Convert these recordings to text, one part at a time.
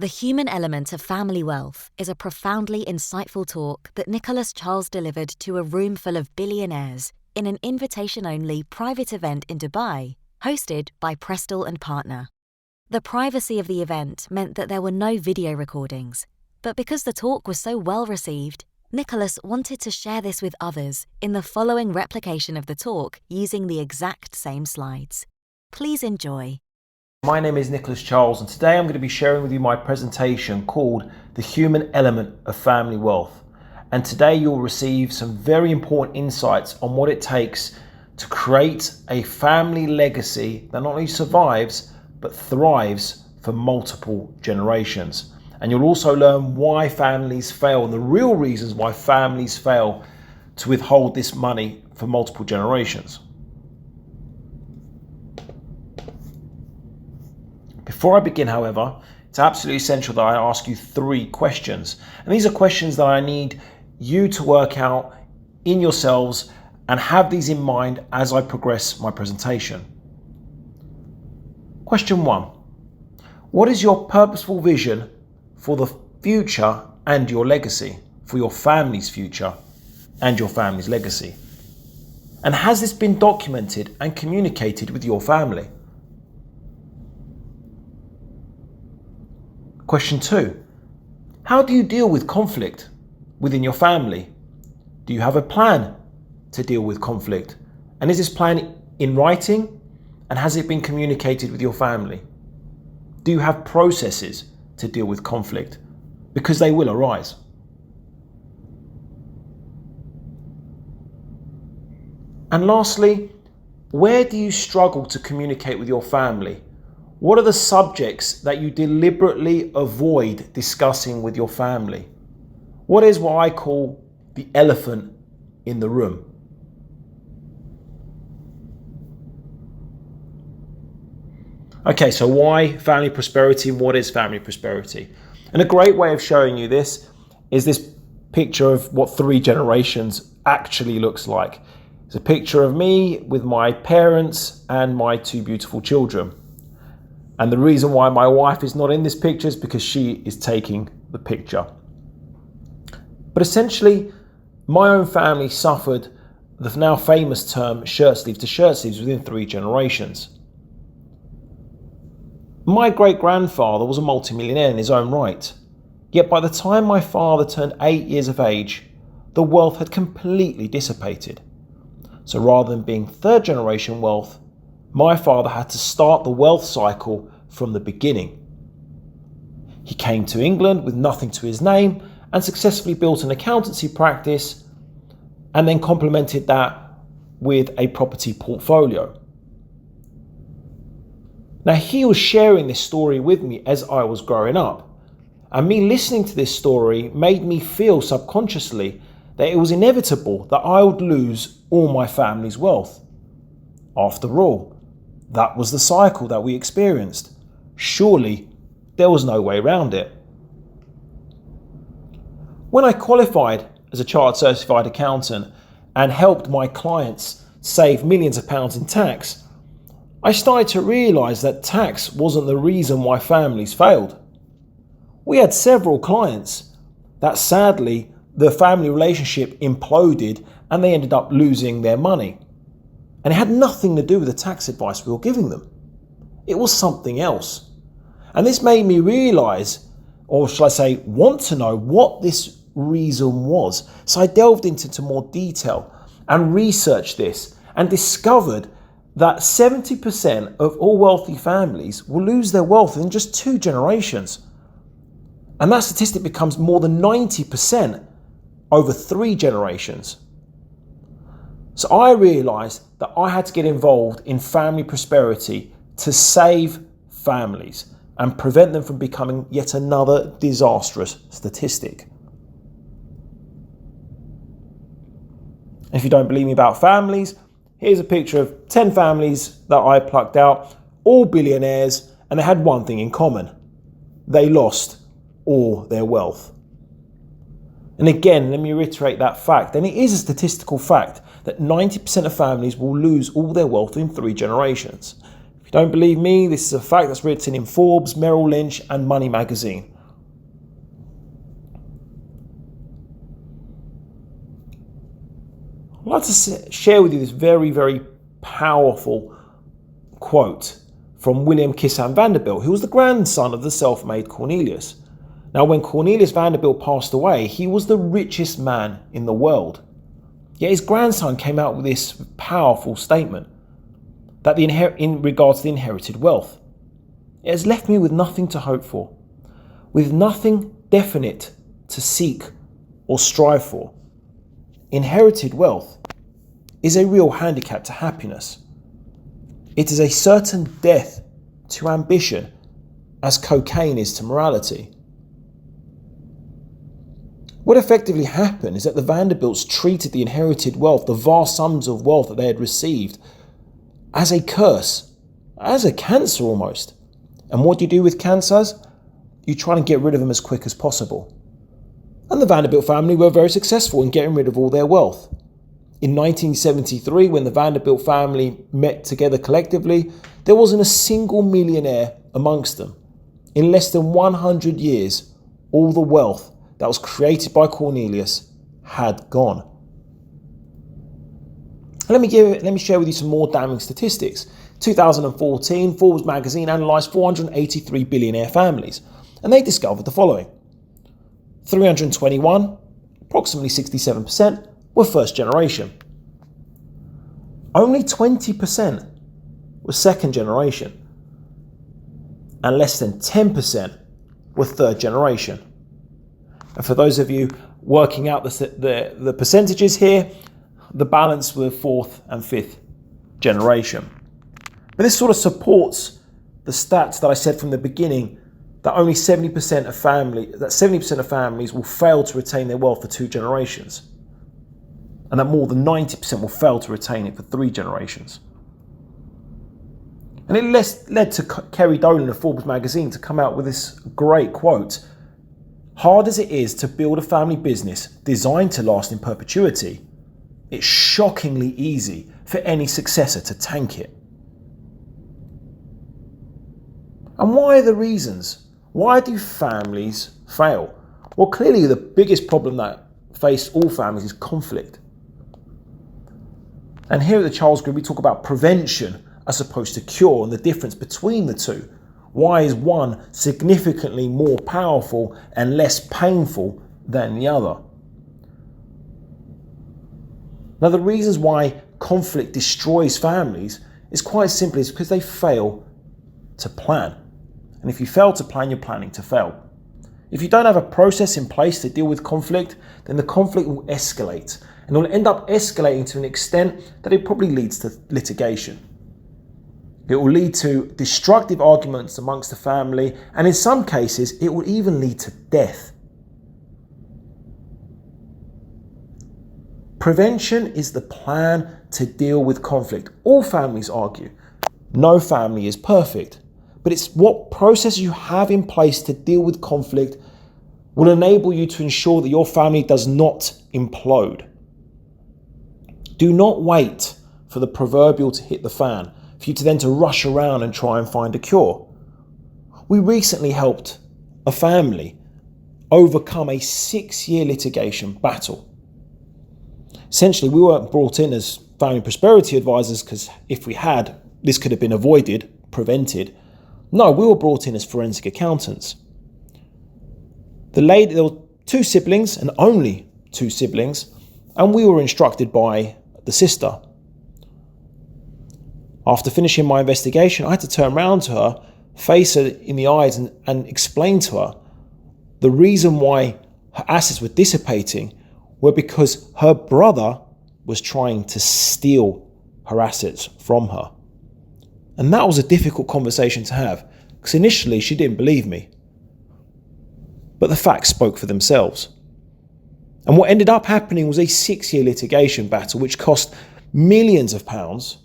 The Human Element of Family Wealth is a profoundly insightful talk that Nicholas Charles delivered to a room full of billionaires in an invitation-only private event in Dubai, hosted by Prestel Partner. The privacy of the event meant that there were no video recordings, but because the talk was so well received, Nicholas wanted to share this with others in the following replication of the talk using the exact same slides. Please enjoy. My name is Nicholas Charles, and today I'm going to be sharing with you my presentation called The Human Element of Family Wealth. And today you'll receive some very important insights on what it takes to create a family legacy that not only survives but thrives for multiple generations. And you'll also learn why families fail and the real reasons why families fail to withhold this money for multiple generations. Before I begin, however, it's absolutely essential that I ask you 3 questions. And these are questions that I need you to work out in yourselves and have these in mind as I progress my presentation. Question 1. What is your purposeful vision for the future and your legacy, for your family's future and your family's legacy? And has this been documented and communicated with your family? Question 2. How do you deal with conflict within your family? Do you have a plan to deal with conflict? And is this plan in writing? And has it been communicated with your family? Do you have processes to deal with conflict? Because they will arise. And lastly, where do you struggle to communicate with your family? What are the subjects that you deliberately avoid discussing with your family? What is what I call the elephant in the room? Okay, so why family prosperity and what is family prosperity? And a great way of showing you this is this picture of what 3 generations actually looks like. It's a picture of me with my parents and my 2 beautiful children. And the reason why my wife is not in this picture is because she is taking the picture. But essentially, my own family suffered the now famous term shirt sleeve to shirt sleeves within 3 generations. My great-grandfather was a multimillionaire in his own right. Yet by the time my father turned 8 years of age, the wealth had completely dissipated. So rather than being 3rd generation wealth, my father had to start the wealth cycle from the beginning. He came to England with nothing to his name and successfully built an accountancy practice and then complemented that with a property portfolio. Now, he was sharing this story with me as I was growing up, and me listening to this story made me feel subconsciously that it was inevitable that I would lose all my family's wealth. After all, that was the cycle that we experienced. Surely there was no way around it. When I qualified as a chartered certified accountant and helped my clients save millions of pounds in tax, I started to realise that tax wasn't the reason why families failed. We had several clients that sadly the family relationship imploded and they ended up losing their money. And it had nothing to do with the tax advice we were giving them. It was something else. And this made me realise, or shall I say, want to know what this reason was. So I delved into more detail and researched this and discovered that 70% of all wealthy families will lose their wealth in just 2 generations. And that statistic becomes more than 90% over 3 generations. So I realised that I had to get involved in family prosperity to save families and prevent them from becoming yet another disastrous statistic. If you don't believe me about families, here's a picture of 10 families that I plucked out, all billionaires, and they had one thing in common. They lost all their wealth. And again, let me reiterate that fact, and it is a statistical fact that 90% of families will lose all their wealth in 3 generations. If you Don't believe me? This is a fact that's written in Forbes, Merrill Lynch, and Money magazine. I'd like to share with you this very, very powerful quote from William Kissam Vanderbilt, who was the grandson of the self-made Cornelius. Now, when Cornelius Vanderbilt passed away, he was the richest man in the world. Yet his grandson came out with this powerful statement that in regards to the inherited wealth. It has left me with nothing to hope for, with nothing definite to seek or strive for. Inherited wealth is a real handicap to happiness. It is a certain death to ambition, as cocaine is to morality. What effectively happened is that the Vanderbilts treated the inherited wealth, the vast sums of wealth that they had received, as a curse, as a cancer almost. And what do you do with cancers? You try and get rid of them as quick as possible. And the Vanderbilt family were very successful in getting rid of all their wealth. In 1973, when the Vanderbilt family met together collectively, there wasn't a single millionaire amongst them. In less than 100 years, all the wealth that was created by Cornelius had gone. Let me share with you some more damning statistics. 2014, Forbes magazine analysed 483 billionaire families, and they discovered the following. 321, approximately 67%, were first generation. Only 20% were second generation, and less than 10% were third generation. And for those of you working out the percentages here, the balance were fourth and fifth generation. But this sort of supports the stats that I said from the beginning, that only 70% of families will fail to retain their wealth for 2 generations, and that more than 90% will fail to retain it for 3 generations. And it led to Kerry Dolan of Forbes magazine to come out with this great quote: "Hard as it is to build a family business designed to last in perpetuity, it's shockingly easy for any successor to tank it." And why are the reasons? Why do families fail? Well, clearly the biggest problem that face all families is conflict. And here at the Charles Group, we talk about prevention as opposed to cure, and the difference between the two. Why is one significantly more powerful and less painful than the other? Now, the reasons why conflict destroys families is quite simply because they fail to plan. And if you fail to plan, you're planning to fail. If you don't have a process in place to deal with conflict, then the conflict will escalate. And it will end up escalating to an extent that it probably leads to litigation. It will lead to destructive arguments amongst the family, and in some cases, it will even lead to death. Prevention is the plan to deal with conflict. All families argue. No family is perfect, but it's what processes you have in place to deal with conflict will enable you to ensure that your family does not implode. Do not wait for the proverbial to hit the fan, for you to then to rush around and try and find a cure. We recently helped a family overcome a 6-year litigation battle. Essentially, we weren't brought in as family prosperity advisors, because if we had, this could have been avoided, prevented. No, we were brought in as forensic accountants. There were 2 siblings, and only 2 siblings, and we were instructed by the sister. After finishing my investigation, I had to turn around to her, face her in the eyes, and explain to her the reason why her assets were dissipating were because her brother was trying to steal her assets from her. And that was a difficult conversation to have, because initially she didn't believe me. But the facts spoke for themselves. And what ended up happening was a 6-year litigation battle, which cost millions of pounds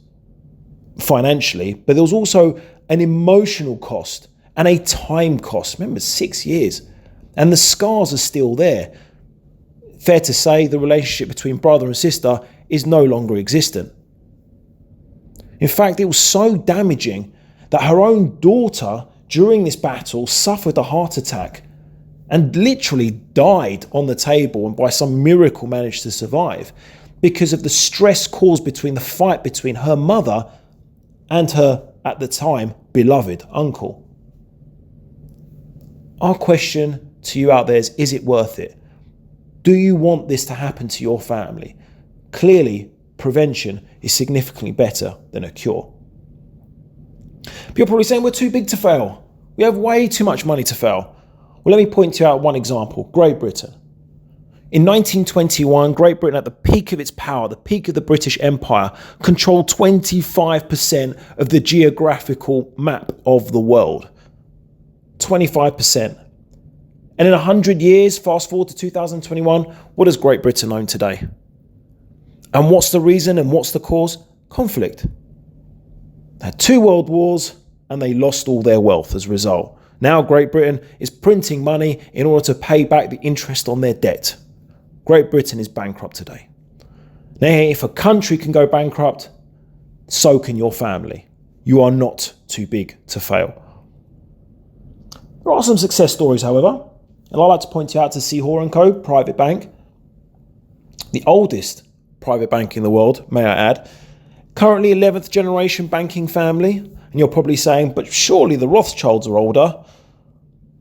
financially, but there was also an emotional cost and a time cost. Remember, 6 years. And the scars are still there. Fair to say the relationship between brother and sister is no longer existent. In fact, it was so damaging that her own daughter during this battle suffered a heart attack and literally died on the table, and by some miracle managed to survive because of the stress caused between the fight between her mother and her, at the time, beloved uncle. Our question to you out there is it worth it? Do you want this to happen to your family? Clearly, prevention is significantly better than a cure. But you're probably saying we're too big to fail. We have way too much money to fail. Well, let me point you out one example. Great Britain. In 1921, Great Britain, at the peak of its power, the peak of the British Empire, controlled 25% of the geographical map of the world. 25%. And in 100 years, fast forward to 2021, what does Great Britain own today? And what's the reason and what's the cause? Conflict. They had 2 world wars and they lost all their wealth as a result. Now Great Britain is printing money in order to pay back the interest on their debt. Great Britain is bankrupt today. Now, if a country can go bankrupt, so can your family. You are not too big to fail. There are some success stories, however, and I'd like to point you out to Seahor & Co. private bank, the oldest private bank in the world, may I add. Currently 11th generation banking family, and you're probably saying, but surely the Rothschilds are older.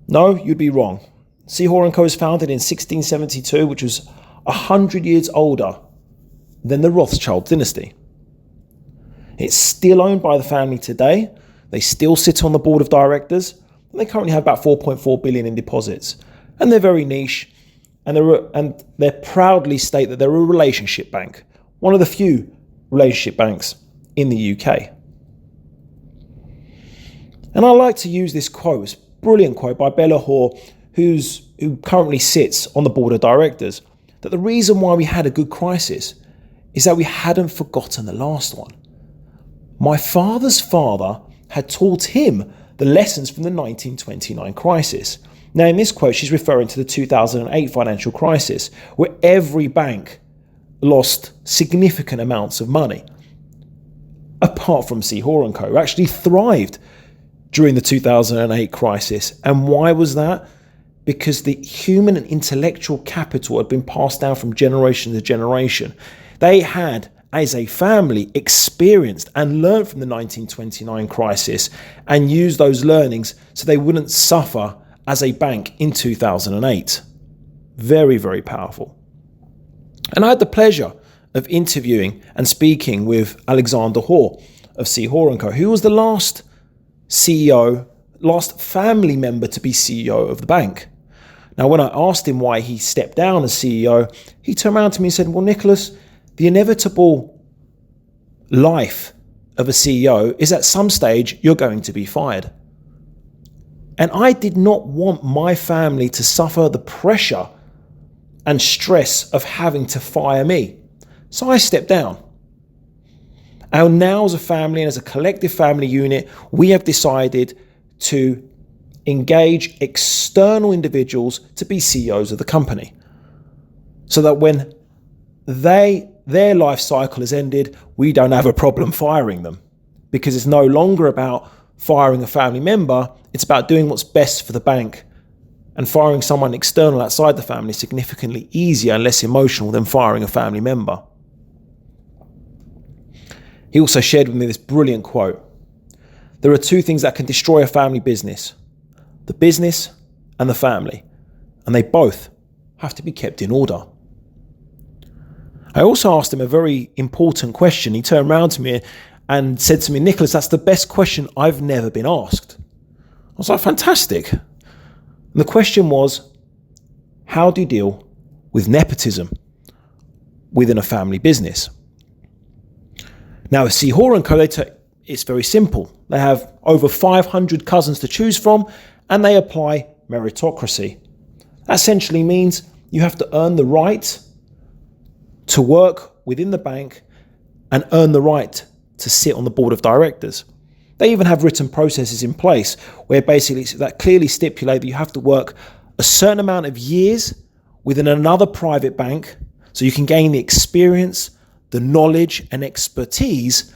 No, you'd be wrong. Seahor & Co. was founded in 1672, which was 100 years older than the Rothschild dynasty. It's still owned by the family today. They still sit on the board of directors, and they currently have about 4.4 billion in deposits. And they're very niche, and they proudly state that they're a relationship bank, one of the few relationship banks in the UK. And I like to use this quote, this brilliant quote by Bella Hoare, who currently sits on the board of directors, that the reason why we had a good crisis is that we hadn't forgotten the last one. My father's father had taught him the lessons from the 1929 crisis. Now, in this quote, she's referring to the 2008 financial crisis, where every bank lost significant amounts of money. Apart from Seahor & Co., who actually thrived during the 2008 crisis. And why was that? Because the human and intellectual capital had been passed down from generation to generation. They had, as a family, experienced and learned from the 1929 crisis and used those learnings so they wouldn't suffer as a bank in 2008. Very, very powerful. And I had the pleasure of interviewing and speaking with Alexander Hoare of Seahor & Co., who was the last CEO, last family member to be CEO of the bank. Now, when I asked him why he stepped down as CEO, he turned around to me and said, well, Nicholas, the inevitable life of a CEO is at some stage you're going to be fired. And I did not want my family to suffer the pressure and stress of having to fire me. So I stepped down. And now as a family and as a collective family unit, we have decided to engage external individuals to be CEOs of the company. So that when their life cycle has ended, we don't have a problem firing them. Because it's no longer about firing a family member, it's about doing what's best for the bank. And firing someone external outside the family is significantly easier and less emotional than firing a family member. He also shared with me this brilliant quote. There are 2 things that can destroy a family business: the business and the family. And they both have to be kept in order. I also asked him a very important question. He turned around to me and said to me, Nicholas, that's the best question I've never been asked. I was like, fantastic. And the question was, how do you deal with nepotism within a family business? Now, at Seahor & Co., it's very simple. They have over 500 cousins to choose from, and they apply meritocracy. That essentially means you have to earn the right to work within the bank and earn the right to sit on the board of directors. They even have written processes in place where basically that clearly stipulate that you have to work a certain amount of years within another private bank so you can gain the experience, the knowledge and expertise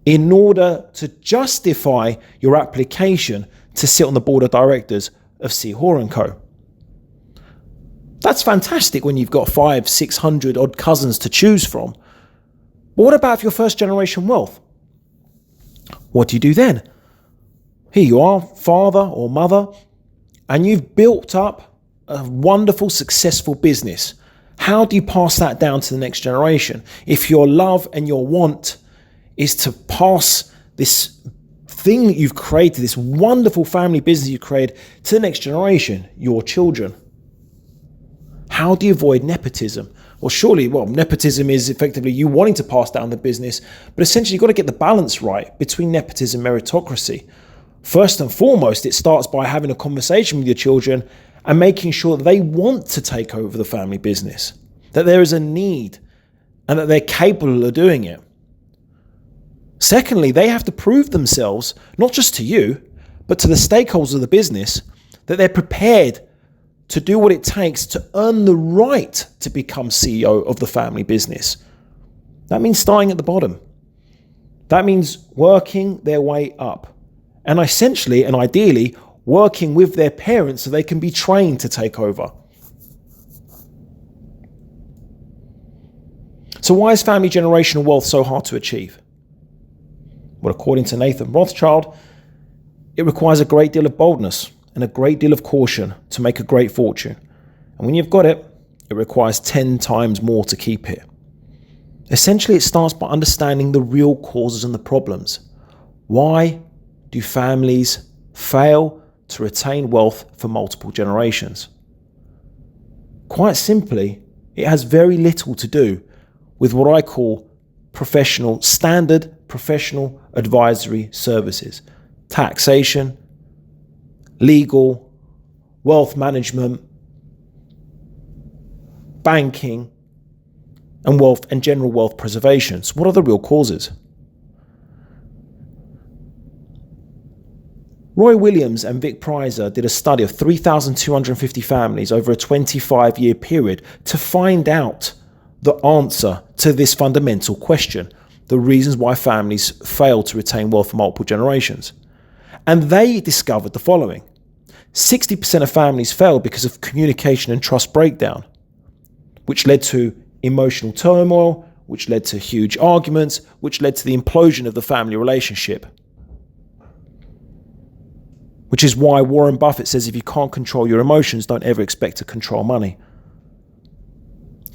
in order to justify your application to sit on the board of directors of C. Hoare & Co. That's fantastic when you've got 500, 600 odd cousins to choose from. But what about if you're first generation wealth? What do you do then? Here you are, father or mother, and you've built up a wonderful, successful business. How do you pass that down to the next generation? If your love and your want is to pass this thing that you've created, this wonderful family business you've created, to the next generation, your children. How do you avoid nepotism? Well, nepotism is effectively you wanting to pass down the business, but essentially you've got to get the balance right between nepotism and meritocracy. First and foremost, it starts by having a conversation with your children and making sure that they want to take over the family business, that there is a need and that they're capable of doing it. Secondly, they have to prove themselves, not just to you, but to the stakeholders of the business, that they're prepared to do what it takes to earn the right to become CEO of the family business. That means starting at the bottom. That means working their way up. And essentially and ideally, working with their parents so they can be trained to take over. So why is family generational wealth so hard to achieve? Well, according to Nathan Rothschild, it requires a great deal of boldness and a great deal of caution to make a great fortune. And when you've got it, it requires 10 times more to keep it. Essentially, it starts by understanding the real causes and the problems. Why do families fail to retain wealth for multiple generations? Quite simply, it has very little to do with what I call standard professional advisory services, taxation, legal, wealth management, banking, and wealth and general wealth preservation. So what are the real causes? Roy Williams and Vic Prizer did a study of 3,250 families over a 25-year period to find out the answer to this fundamental question, the reasons why families fail to retain wealth for multiple generations. And they discovered the following. 60% of families failed because of communication and trust breakdown, which led to emotional turmoil, which led to huge arguments, which led to the implosion of the family relationship. Which is why Warren Buffett says if you can't control your emotions, don't ever expect to control money.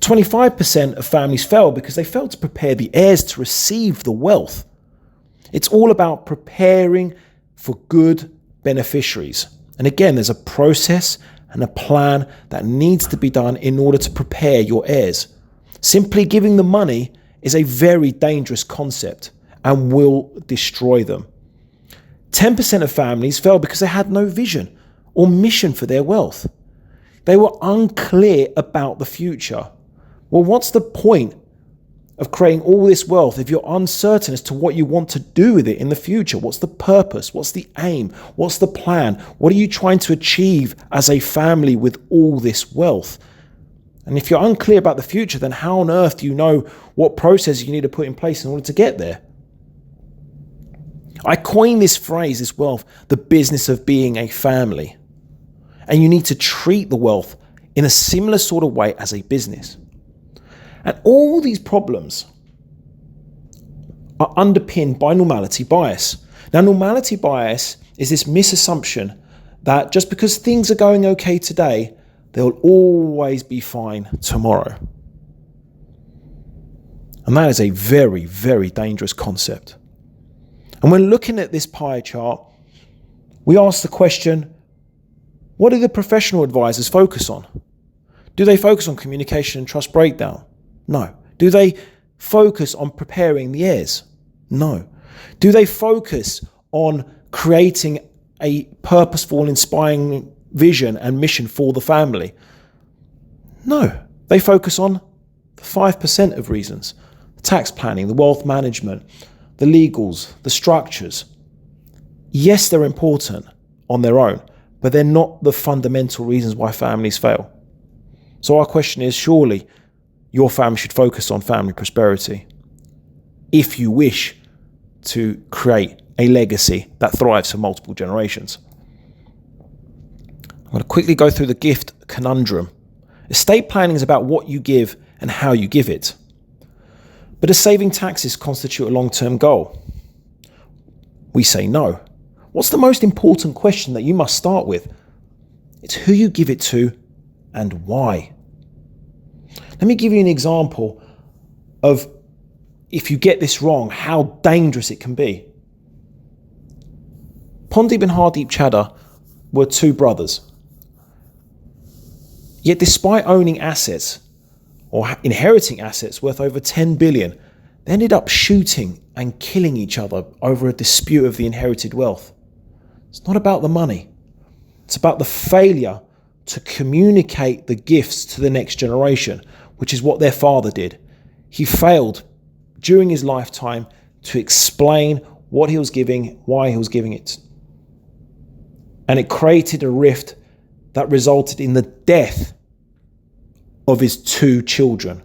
25% of families fail because they failed to prepare the heirs to receive the wealth. It's all about preparing for good beneficiaries. And again, there's a process and a plan that needs to be done in order to prepare your heirs. Simply giving them money is a very dangerous concept and will destroy them. 10% of families fail because they had no vision or mission for their wealth. They were unclear about the future. Well, what's the point of creating all this wealth if you're uncertain as to what you want to do with it in the future? What's the purpose? What's the aim? What's the plan? What are you trying to achieve as a family with all this wealth? And if you're unclear about the future, then how on earth do you know what processes you need to put in place in order to get there? I coined this phrase, this wealth, the business of being a family. And you need to treat the wealth in a similar sort of way as a business. And all these problems are underpinned by normality bias. Now, normality bias is this misassumption that just because things are going okay today, they'll always be fine tomorrow. And that is a very, very dangerous concept. And when looking at this pie chart, we ask the question, what do the professional advisors focus on? Do they focus on communication and trust breakdown? No. Do they focus on preparing the heirs? No. Do they focus on creating a purposeful, inspiring vision and mission for the family? No. They focus on the 5% of reasons. The tax planning, the wealth management, the legals, the structures. Yes, they're important on their own, but they're not the fundamental reasons why families fail. So our question is, surely your family should focus on family prosperity if you wish to create a legacy that thrives for multiple generations. I'm going to quickly go through the gift conundrum. Estate planning is about what you give and how you give it. But does saving taxes constitute a long-term goal? We say no. What's the most important question that you must start with? It's who you give it to and why. Let me give you an example of, if you get this wrong, how dangerous it can be. Pondeep and Hardeep Chadha were two brothers. Yet despite owning assets or inheriting assets worth over 10 billion, they ended up shooting and killing each other over a dispute of the inherited wealth. It's not about the money. It's about the failure to communicate the gifts to the next generation, which is what their father did. He failed during his lifetime to explain what he was giving, why he was giving it. And it created a rift that resulted in the death of his two children.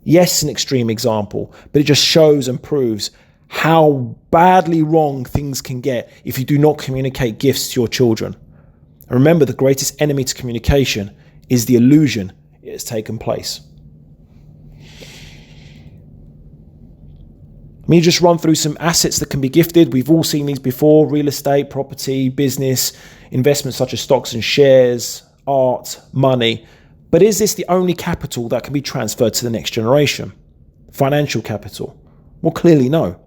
Yes, an extreme example, but it just shows and proves how badly wrong things can get if you do not communicate gifts to your children. And remember, the greatest enemy to communication is the illusion it has taken place. Let me just run through some assets that can be gifted. We've all seen these before: real estate, property, business, investments such as stocks and shares, art, money. But is this the only capital that can be transferred to the next generation? Financial capital? Well, clearly no.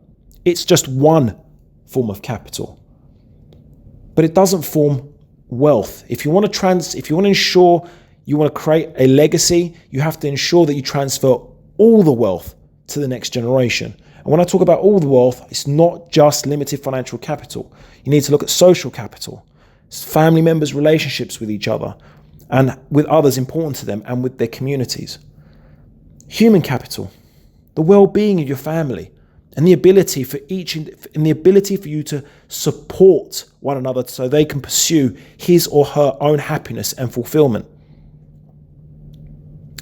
It's just one form of capital. But it doesn't form wealth. If you want to ensure you want to create a legacy, you have to ensure that you transfer all the wealth to the next generation. And when I talk about all the wealth, it's not just limited financial capital. You need to look at social capital. It's family members' relationships with each other and with others important to them and with their communities. Human capital, the well-being of your family, and the ability for you to support one another so they can pursue his or her own happiness and fulfillment.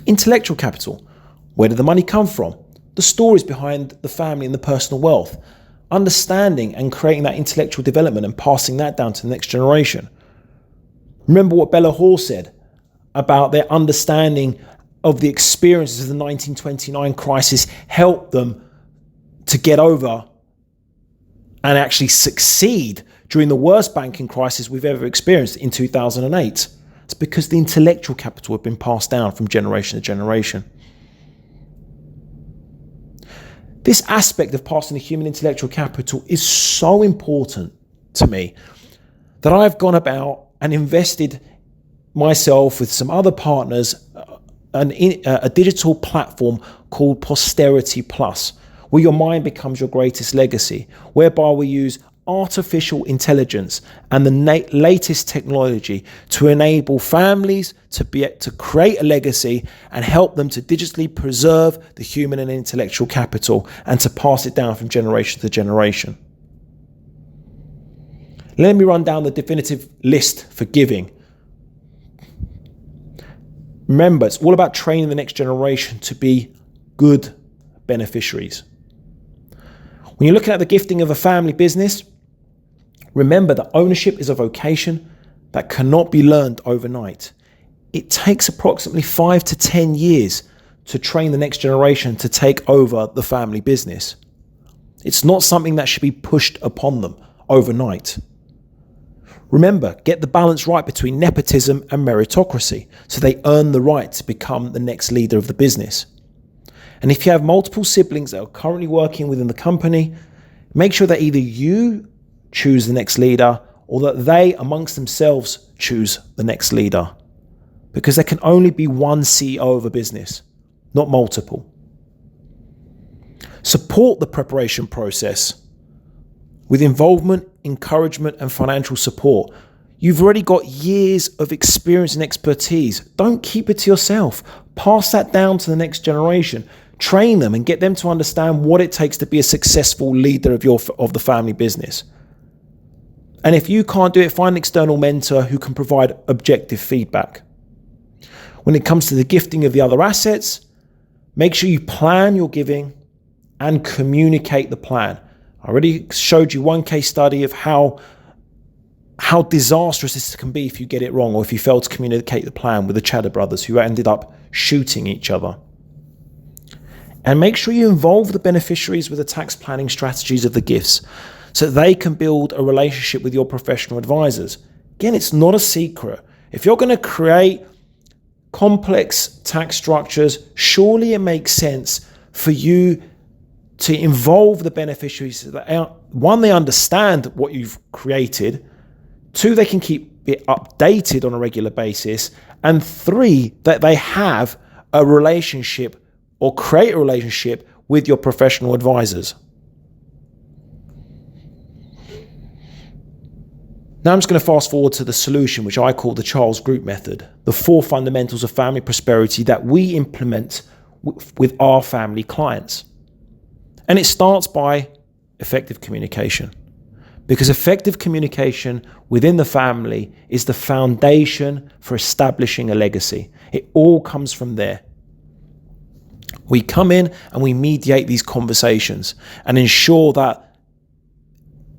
Intellectual capital, where did the money come from? The stories behind the family and the personal wealth. Understanding and creating that intellectual development and passing that down to the next generation. Remember what Bella Hall said about their understanding of the experiences of the 1929 crisis helped them to get over and actually succeed during the worst banking crisis we've ever experienced in 2008. It's because the intellectual capital had been passed down from generation to generation. This aspect of passing the human intellectual capital is so important to me that I've gone about and invested myself with some other partners a digital platform called Posterity Plus, where your mind becomes your greatest legacy, whereby we use artificial intelligence and the latest technology to enable families to create a legacy and help them to digitally preserve the human and intellectual capital and to pass it down from generation to generation. Let me run down the definitive list for giving. Remember, it's all about training the next generation to be good beneficiaries. When you're looking at the gifting of a family business, remember that ownership is a vocation that cannot be learned overnight. It takes approximately 5 to 10 years to train the next generation to take over the family business. It's not something that should be pushed upon them overnight. Remember, get the balance right between nepotism and meritocracy so they earn the right to become the next leader of the business. And if you have multiple siblings that are currently working within the company, make sure that either you choose the next leader or that they amongst themselves choose the next leader. Because there can only be one CEO of a business, not multiple. Support the preparation process with involvement, encouragement, and financial support. You've already got years of experience and expertise. Don't keep it to yourself. Pass that down to the next generation. Train them and get them to understand what it takes to be a successful leader of the family business. And if you can't do it, find an external mentor who can provide objective feedback. When it comes to the gifting of the other assets, make sure you plan your giving and communicate the plan. I already showed you one case study of how disastrous this can be if you get it wrong or if you fail to communicate the plan with the Chadha brothers who ended up shooting each other. And make sure you involve the beneficiaries with the tax planning strategies of the gifts so that they can build a relationship with your professional advisors. Again, it's not a secret. If you're going to create complex tax structures, surely it makes sense for you to involve the beneficiaries so that, one, they understand what you've created, two, they can keep it updated on a regular basis, and three, that they have a relationship or create a relationship with your professional advisors. Now I'm just going to fast forward to the solution, which I call the Charles Group method, the 4 fundamentals of family prosperity that we implement with our family clients. And it starts by effective communication, because effective communication within the family is the foundation for establishing a legacy. It all comes from there. We come in and we mediate these conversations and ensure that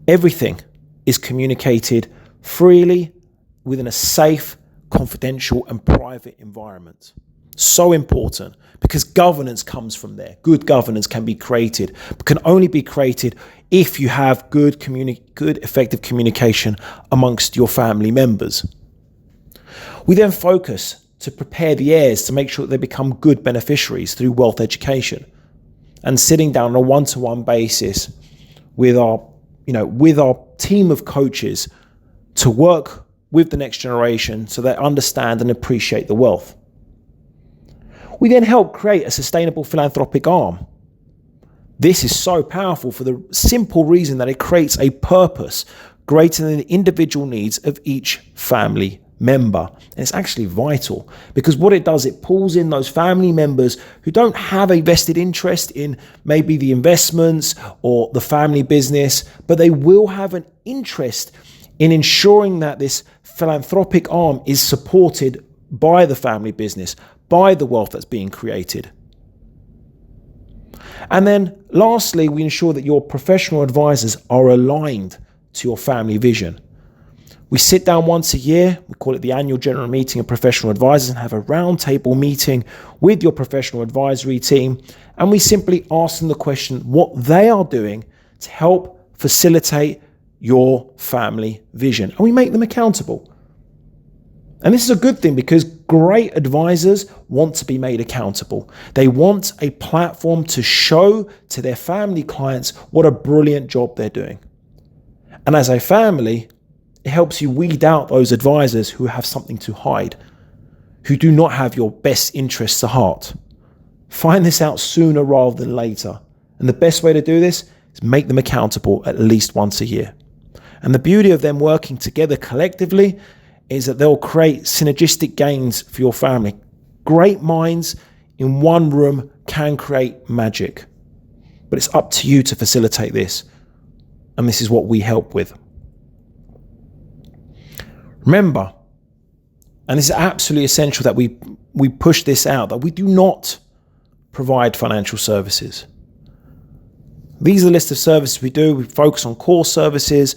everything is communicated freely within a safe, confidential, and private environment. So important, because governance comes from there. Good governance can be created, but can only be created if you have good, effective communication amongst your family members. We then focus to prepare the heirs to make sure that they become good beneficiaries through wealth education and sitting down on a one-to-one basis with our team of coaches to work with the next generation so they understand and appreciate the wealth. We then help create a sustainable philanthropic arm. This is so powerful for the simple reason that it creates a purpose greater than the individual needs of each family member. And it's actually vital, because what it does, it pulls in those family members who don't have a vested interest in maybe the investments or the family business, but they will have an interest in ensuring that this philanthropic arm is supported by the family business, by the wealth that's being created. And then lastly, we ensure that your professional advisors are aligned to your family vision. We sit down once a year, we call it the annual general meeting of professional advisors, and have a roundtable meeting with your professional advisory team. And we simply ask them the question, what they are doing to help facilitate your family vision. And we make them accountable. And this is a good thing, because great advisors want to be made accountable. They want a platform to show to their family clients what a brilliant job they're doing. And as a family, it helps you weed out those advisors who have something to hide, who do not have your best interests at heart. Find this out sooner rather than later. And the best way to do this is make them accountable at least once a year. And the beauty of them working together collectively is that they'll create synergistic gains for your family. Great minds in one room can create magic, but it's up to you to facilitate this. And this is what we help with. Remember, and this is absolutely essential that we push this out, that we do not provide financial services. These are the list of services we do. We focus on core services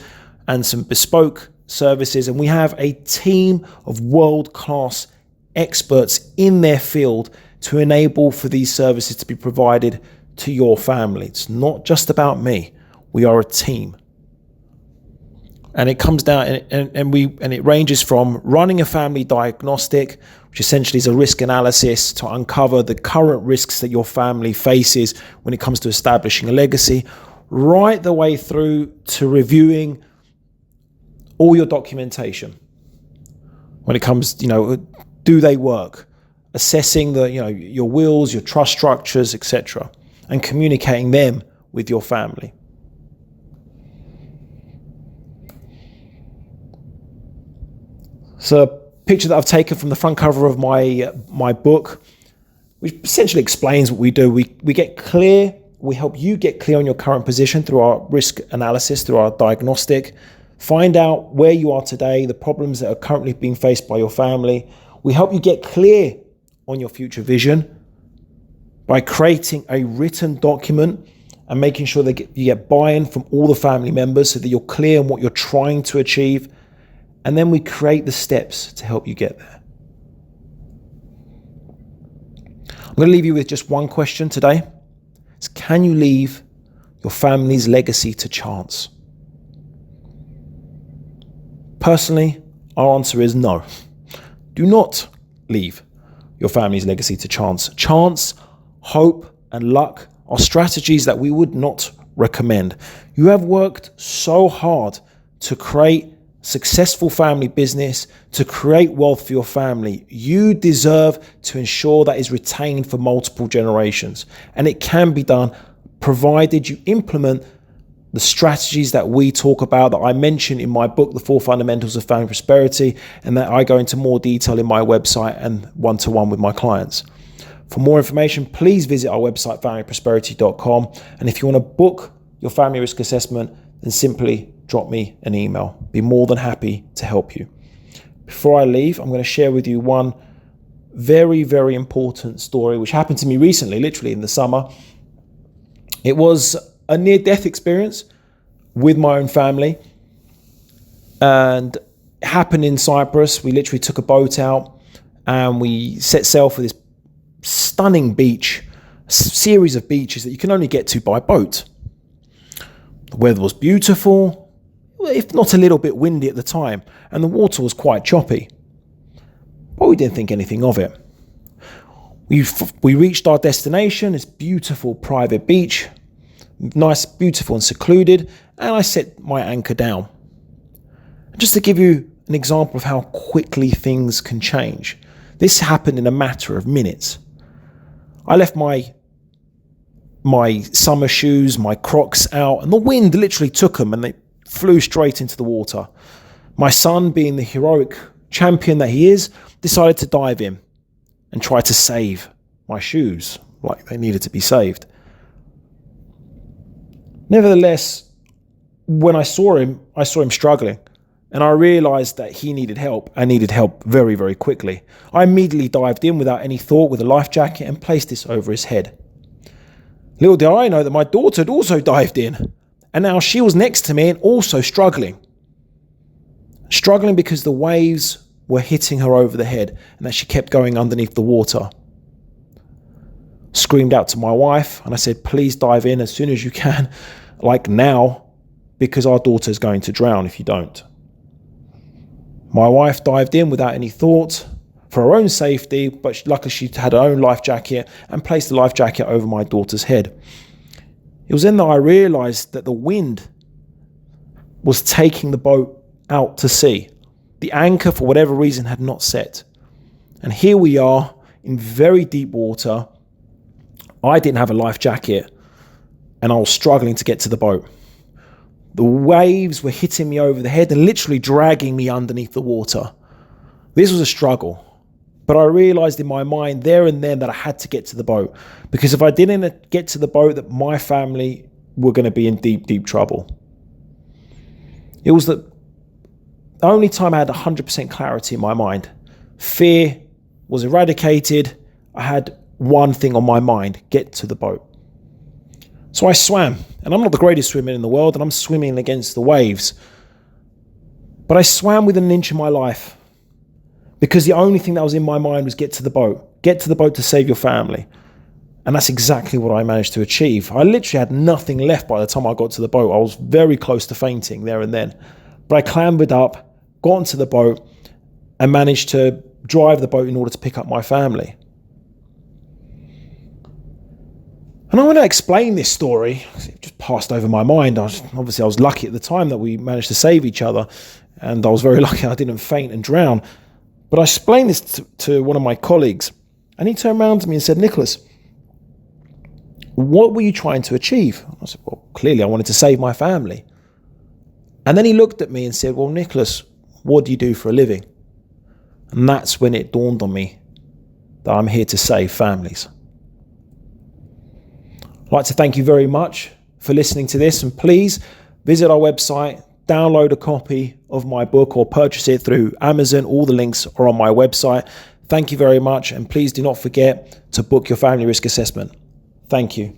and some bespoke services, and we have a team of world-class experts in their field to enable for these services to be provided to your family. It's not just about me. We are a team. And it comes down and it ranges from running a family diagnostic, which essentially is a risk analysis to uncover the current risks that your family faces when it comes to establishing a legacy, right the way through to reviewing all your documentation. When it comes, do they work? Assessing your wills, your trust structures, etc., and communicating them with your family. So a picture that I've taken from the front cover of my book, which essentially explains what we do. We get clear, we help you get clear on your current position through our risk analysis, through our diagnostic, find out where you are today, the problems that are currently being faced by your family. We help you get clear on your future vision by creating a written document and making sure that you get buy-in from all the family members so that you're clear on what you're trying to achieve. And then we create the steps to help you get there. I'm going to leave you with just one question today. It's, can you leave your family's legacy to chance? Personally, our answer is no. Do not leave your family's legacy to chance. Chance, hope, and luck are strategies that we would not recommend. You have worked so hard to create successful family business, to create wealth for your family. You deserve to ensure that is retained for multiple generations. And it can be done provided you implement the strategies that we talk about, that I mentioned in my book, The 4 Fundamentals of Family Prosperity, and that I go into more detail in my website and one-to-one with my clients. For more information, please visit our website, familyprosperity.com. And if you want to book your family risk assessment, then simply drop me an email. Be more than happy to help you. Before I leave, I'm going to share with you one very, very important story which happened to me recently, literally in the summer. It was a near-death experience with my own family, and it happened in Cyprus. We literally took a boat out and we set sail for this stunning beach, a series of beaches that you can only get to by boat. The weather was beautiful, if not a little bit windy at the time, and the water was quite choppy. But we didn't think anything of it. We reached our destination, this beautiful private beach, nice, beautiful and secluded, and I set my anchor down. Just to give you an example of how quickly things can change, this happened in a matter of minutes. I left my summer shoes, my Crocs out, and the wind literally took them and they flew straight into the water. My son, being the heroic champion that he is, decided to dive in and try to save my shoes like they needed to be saved. Nevertheless, when I saw him struggling, and I realized that he needed help. I needed help very, very quickly. I immediately dived in without any thought with a life jacket and placed this over his head. Little did I know that my daughter had also dived in, and now she was next to me and also struggling. Struggling because the waves were hitting her over the head and that she kept going underneath the water. Screamed out to my wife and I said, please dive in as soon as you can, like now, because our daughter's going to drown if you don't. My wife dived in without any thought for her own safety, but luckily she had her own life jacket and placed the life jacket over my daughter's head. It was then that I realized that the wind was taking the boat out to sea. The anchor, for whatever reason, had not set. And here we are in very deep water. I didn't have a life jacket and I was struggling to get to the boat. The waves were hitting me over the head and literally dragging me underneath the water. This was a struggle, but I realized in my mind there and then that I had to get to the boat, because if I didn't get to the boat, that my family were going to be in deep, deep trouble. It was the only time I had 100% clarity in my mind. Fear was eradicated. I had one thing on my mind: get to the boat. So I swam, and I'm not the greatest swimmer in the world, and I'm swimming against the waves. But I swam within an inch of my life, because the only thing that was in my mind was get to the boat. Get to the boat to save your family. And that's exactly what I managed to achieve. I literally had nothing left by the time I got to the boat. I was very close to fainting there and then. But I clambered up, got into the boat, and managed to drive the boat in order to pick up my family. And I want to explain this story. It just passed over my mind. I was lucky at the time that we managed to save each other. And I was very lucky I didn't faint and drown. But I explained this to one of my colleagues. And he turned around to me and said, Nicholas, what were you trying to achieve? I said, well, clearly I wanted to save my family. And then he looked at me and said, well, Nicholas, what do you do for a living? And that's when it dawned on me that I'm here to save families. I'd like to thank you very much for listening to this, and please visit our website, download a copy of my book or purchase it through Amazon. All the links are on my website. Thank you very much, and please do not forget to book your family risk assessment. Thank you.